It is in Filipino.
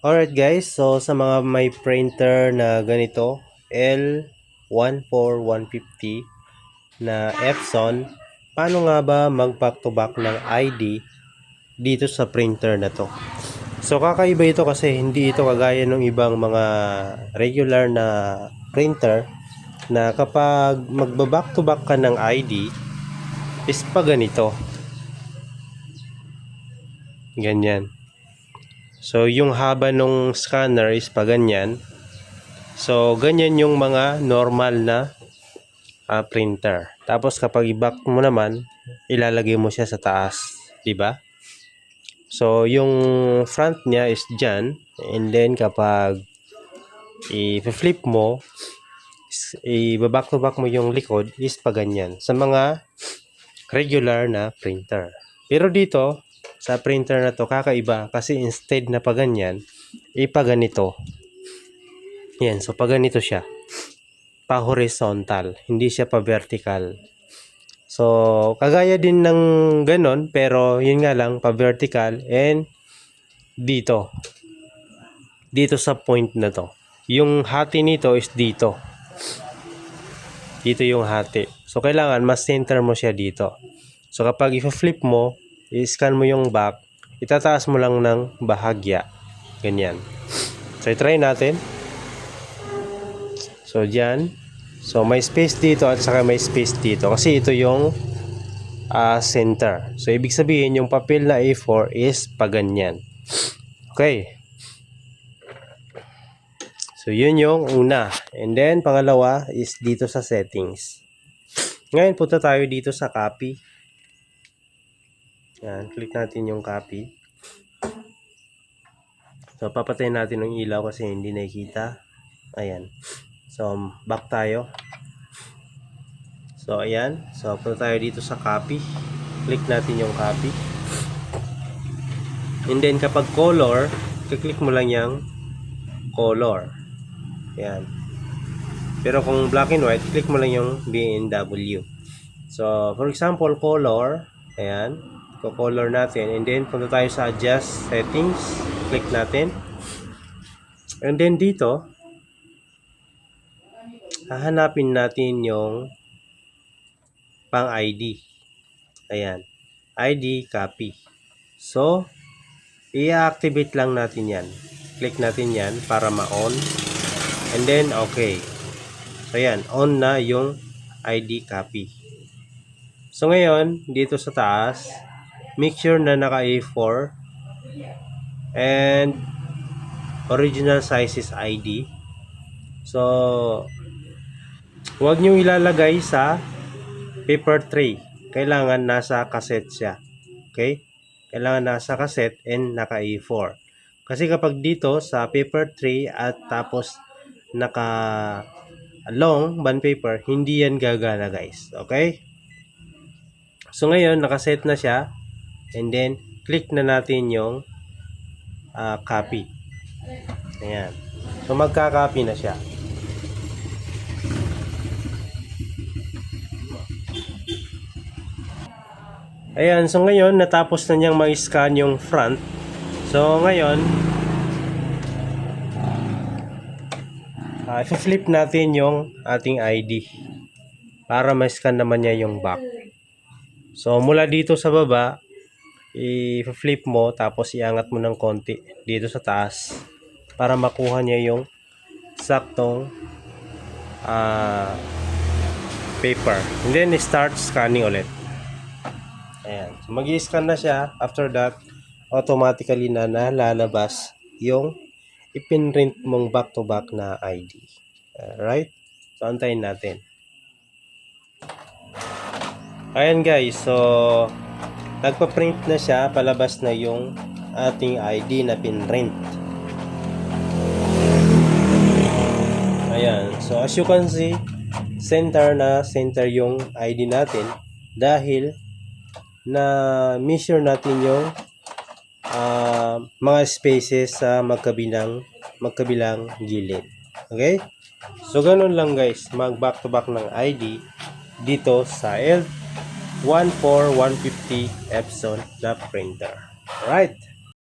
Alright guys, so sa mga may printer na ganito, L14150 na Epson, paano nga ba mag back to back ng ID dito sa printer na to? So kakaiba ito kasi hindi ito kagaya ng ibang mga regular na printer na kapag magba-back to back ka ng ID is pa ganito. Ganyan. So yung haba nung scanner is pa ganyan. So ganyan yung mga normal na printer. Tapos kapag i-back mo naman, ilalagay mo siya sa taas, 'di ba? So yung front niya is dyan, and then kapag i-flip mo, i-back to back mo yung likod is pa ganyan sa mga regular na printer. Pero dito sa printer na to kakaiba kasi instead na pa ganyan, ipaganito. Yan, so pa ganito siya. Pa horizontal, hindi siya pa vertical. So kagaya din ng ganon, pero yun nga lang pa vertical, and dito sa point na to. Yung hati nito is dito. Dito yung hati. So kailangan mas center mo siya dito. So kapag i-flip mo, i-scan mo yung back, itataas mo lang ng bahagya. Ganyan. So i-try natin. So dyan. So may space dito at saka may space dito. Kasi ito yung center. So ibig sabihin yung papel na A4 is paganyan. Okay. So yun yung una. And then pangalawa is dito sa settings. Ngayon punta tayo dito sa copy. Yan, click natin yung copy. So papatayin natin yung ilaw kasi hindi nakikita. Ayan. So back tayo. So ayan. So punta tayo dito sa copy. Click natin yung copy. And then kapag color, click mo lang yung color. Ayan. Pero kung black and white, click mo lang yung B&W. So for example, color. Ayan. Color natin, and then punta tayo sa adjust settings, click natin, and then dito hahanapin natin yung pang ID. Ayan, ID copy. So i-activate lang natin yan, click natin yan para ma-on, and then okay. So ayan, on na yung ID copy. So ngayon dito sa taas, make sure na naka A4 and original size is ID. So huwag nyo ilalagay sa paper tray, kailangan nasa cassette siya. Okay, kailangan nasa cassette and naka A4. Kasi kapag dito sa paper tray at tapos naka long bond paper, hindi yan gagana guys. Okay, so ngayon nakaset na siya. And then, click na natin yung copy. Ayan. So, magka-copy na siya. Ayan. So, ngayon, natapos na niyang ma-scan yung front. So, ngayon, i-flip natin yung ating ID para ma-scan naman niya yung back. So, mula dito sa baba, i-flip mo tapos iangat mo ng konti dito sa taas para makuha niya yung saktong paper, and then start scanning ulit. Ayan, so mag-i-scan na siya. After that, automatically na lalabas yung ipinrint mong back to back na ID. Alright, so antayin natin. Ayan guys, so nagpa-print na siya, palabas na yung ating ID na pinrint. Ayan, so as you can see, center yung ID natin dahil na measure natin yung mga spaces sa magkabilang gilid. Okay, so ganun lang guys, mag back to back ng ID dito sa L14150 Epson na printer. Alright.